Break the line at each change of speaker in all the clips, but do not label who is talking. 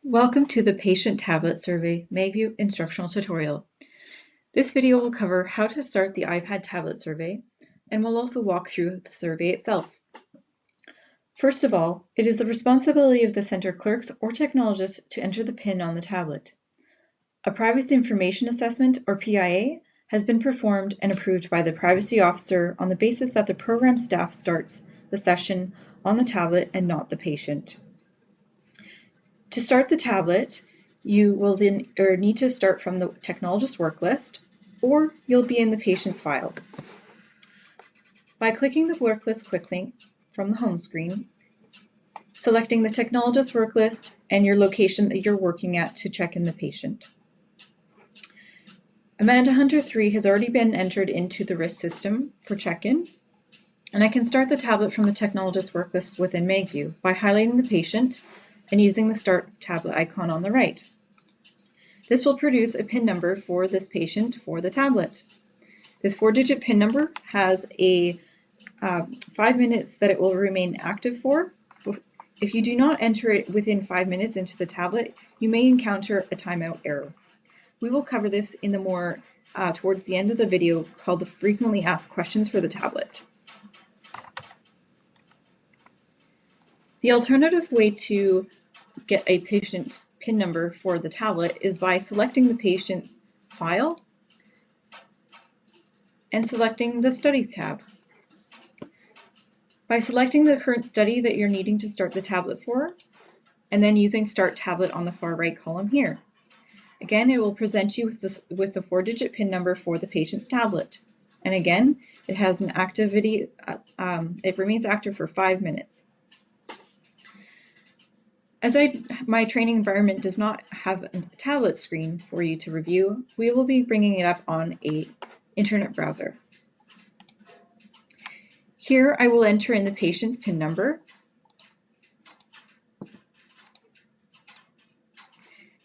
Welcome to the Patient Tablet Survey MagView instructional tutorial. This video will cover how to start the iPad tablet survey, and we'll also walk through the survey itself. First of all, it is the responsibility of the center clerks or technologists to enter the PIN on the tablet. A Privacy Information Assessment, or PIA, has been performed and approved by the Privacy Officer on the basis that the program staff starts the session on the tablet and not the patient. To start the tablet, you will then need to start from the technologist work list, or you'll be in the patient's file. By clicking the work list quick link from the home screen, selecting the technologist work list and your location that you're working at to check in the patient. Amanda Hunter 3 has already been entered into the risk system for check-in, and I can start the tablet from the technologist work list within MagView by highlighting the patient and using the Start Tablet icon on the right. This will produce a PIN number for this patient for the tablet. This 4-digit PIN number has a 5 minutes that it will remain active for. If you do not enter it within 5 minutes into the tablet, you may encounter a timeout error. We will cover this in the more towards the end of the video called the frequently asked questions for the tablet. The alternative way to get a patient's PIN number for the tablet is by selecting the patient's file and selecting the Studies tab. By selecting the current study that you're needing to start the tablet for, and then using Start Tablet on the far right column here. Again, it will present you with the 4-digit PIN number for the patient's tablet. And again, it has an activity, it remains active for 5 minutes. As my training environment does not have a tablet screen for you to review, we will be bringing it up on an internet browser. Here I will enter in the patient's PIN number,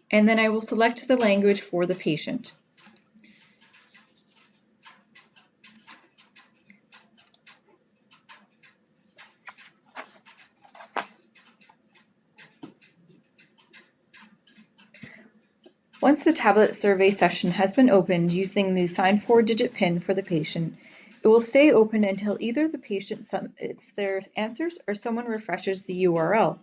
and then I will select the language for the patient. Once the tablet survey session has been opened using the assigned 4-digit PIN for the patient, it will stay open until either the patient submits their answers or someone refreshes the URL.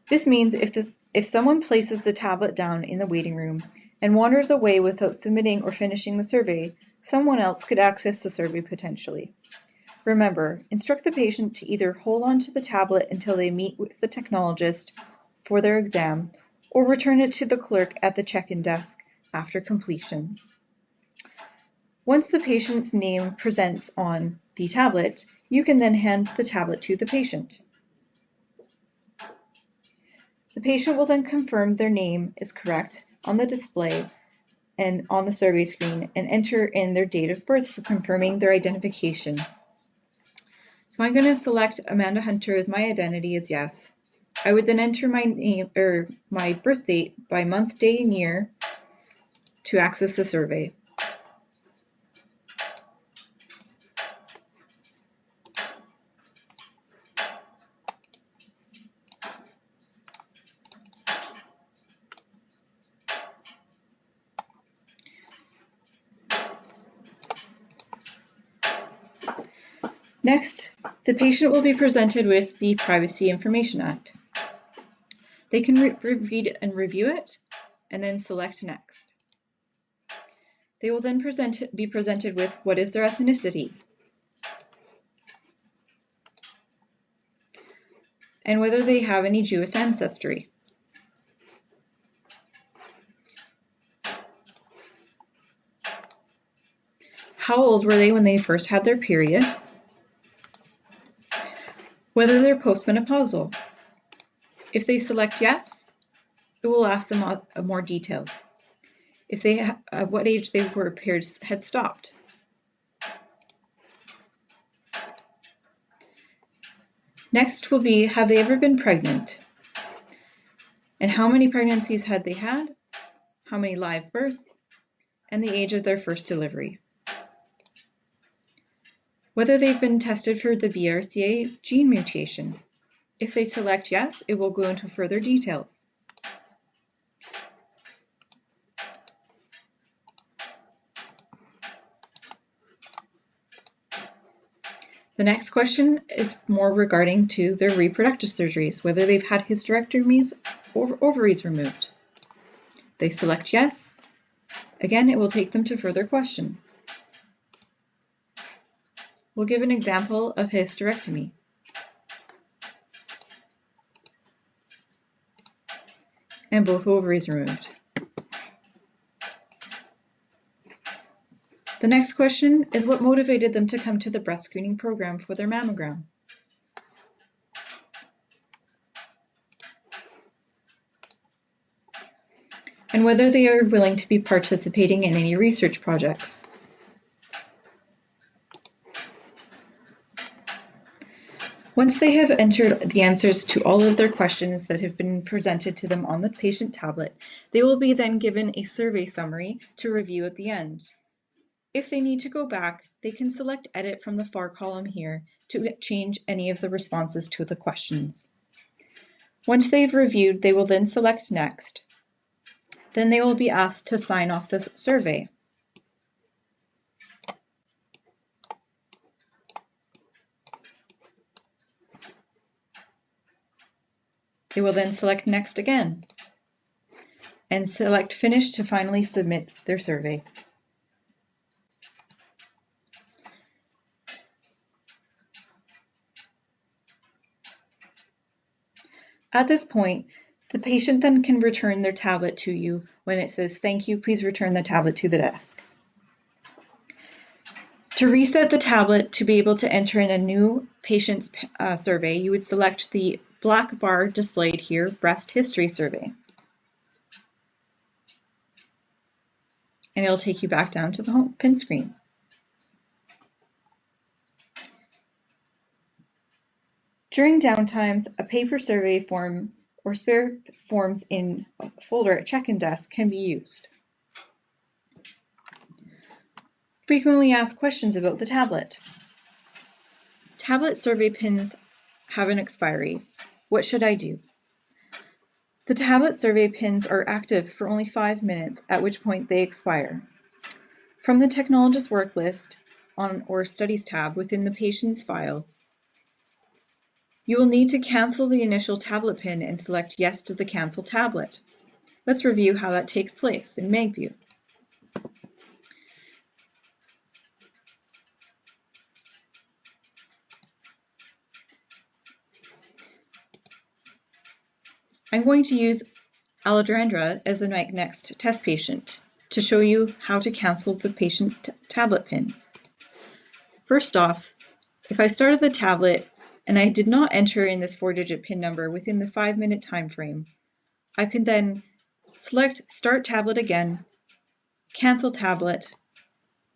This means if someone places the tablet down in the waiting room and wanders away without submitting or finishing the survey, someone else could access the survey potentially. Remember, instruct the patient to either hold on to the tablet until they meet with the technologist for their exam, or return it to the clerk at the check-in desk after completion. Once the patient's name presents on the tablet, you can then hand the tablet to the patient. The patient will then confirm their name is correct on the display and on the survey screen and enter in their date of birth for confirming their identification. So I'm going to select Amanda Hunter as my identity as yes. I would then enter my name or my birth date by month, day, and year to access the survey. Next, the patient will be presented with the Privacy Information Act. They can read and review it, and then select Next. They will then be presented with what is their ethnicity, and whether they have any Jewish ancestry. How old were they when they first had their period? Whether they're postmenopausal. If they select yes, it will ask them more details. If they at what age they were periods had stopped. Next will be, have they ever been pregnant? And how many pregnancies had they had? How many live births? And the age of their first delivery. Whether they've been tested for the BRCA gene mutation. If they select yes, it will go into further details. The next question is more regarding to their reproductive surgeries, whether they've had hysterectomies or ovaries removed. They select yes. Again, it will take them to further questions. We'll give an example of hysterectomy. And both ovaries removed. The next question is what motivated them to come to the breast screening program for their mammogram. And whether they are willing to be participating in any research projects. Once they have entered the answers to all of their questions that have been presented to them on the patient tablet, they will be then given a survey summary to review at the end. If they need to go back, they can select Edit from the far column here to change any of the responses to the questions. Once they've reviewed, they will then select Next. Then they will be asked to sign off the survey. They will then select Next again and select Finish to finally submit their survey. At this point, the patient then can return their tablet to you when it says, "Thank you, please return the tablet to the desk." To reset the tablet to be able to enter in a new patient's survey, you would select the black bar displayed here, Breast History Survey. And it'll take you back down to the home pin screen. During downtimes, a paper survey form or spare forms in a folder at check-in desk can be used. Frequently asked questions about the tablet. Tablet survey pins have an expiry. What should I do? The tablet survey pins are active for only 5 minutes, at which point they expire. From the Technologist Work List or Studies tab within the patient's file, you will need to cancel the initial tablet pin and select Yes to the Cancel Tablet. Let's review how that takes place in MagView. I'm going to use Alejandra as the next test patient to show you how to cancel the patient's tablet pin. First off, if I started the tablet and I did not enter in this 4-digit PIN number within the 5-minute time frame, I can then select Start Tablet again, Cancel Tablet,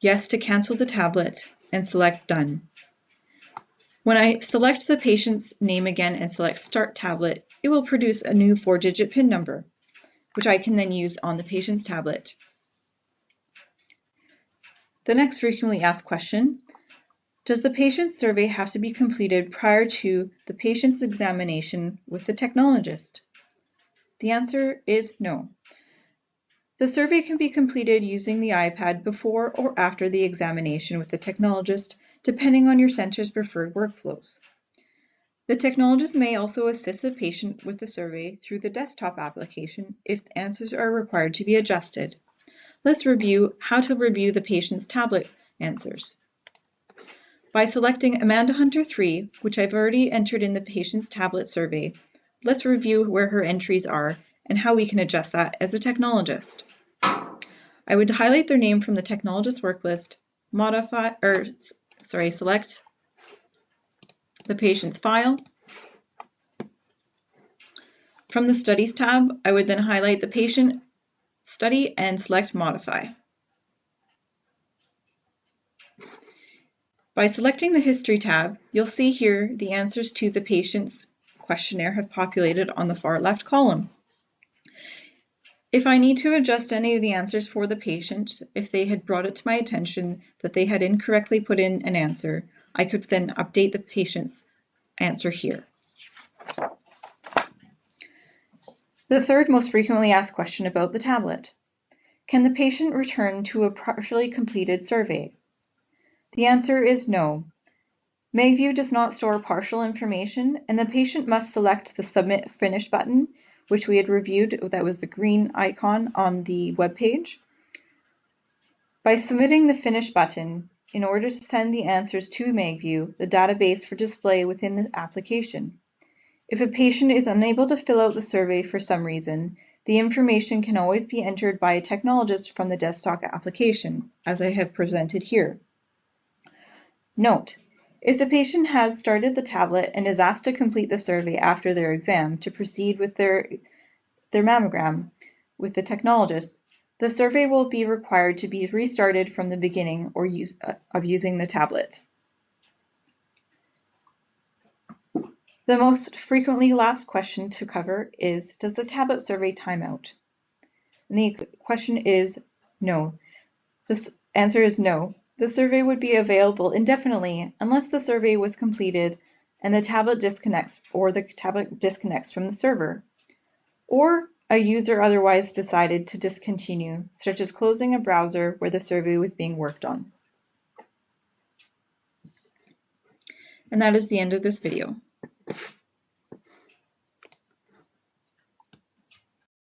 Yes to cancel the tablet, and select Done. When I select the patient's name again and select Start Tablet, it will produce a new 4-digit PIN number, which I can then use on the patient's tablet. The next frequently asked question: does the patient's survey have to be completed prior to the patient's examination with the technologist? The answer is no. The survey can be completed using the iPad before or after the examination with the technologist, depending on your center's preferred workflows. The technologist may also assist the patient with the survey through the desktop application if the answers are required to be adjusted. Let's review how to review the patient's tablet answers. By selecting Amanda Hunter 3, which I've already entered in the patient's tablet survey, let's review where her entries are and how we can adjust that as a technologist. I would highlight their name from the technologist work list, select the patient's file. From the Studies tab, I would then highlight the patient study and select Modify. By selecting the History tab, you'll see here the answers to the patient's questionnaire have populated on the far left column. If I need to adjust any of the answers for the patient, if they had brought it to my attention that they had incorrectly put in an answer, I could then update the patient's answer here. The third most frequently asked question about the tablet: can the patient return to a partially completed survey? The answer is no. MagView does not store partial information, and the patient must select the Submit Finish button, which we had reviewed. That was the green icon on the web page. By submitting the Finish button, in order to send the answers to MagView, the database for display within the application. If a patient is unable to fill out the survey for some reason, the information can always be entered by a technologist from the desktop application, as I have presented here. Note: if the patient has started the tablet and is asked to complete the survey after their exam to proceed with their mammogram with the technologist, the survey will be required to be restarted from the beginning of using the tablet. The most frequently asked question to cover is, does the tablet survey time out? And the question is no. The answer is no. The survey would be available indefinitely unless the survey was completed and the tablet disconnects from the server, or a user otherwise decided to discontinue, such as closing a browser where the survey was being worked on. And that is the end of this video.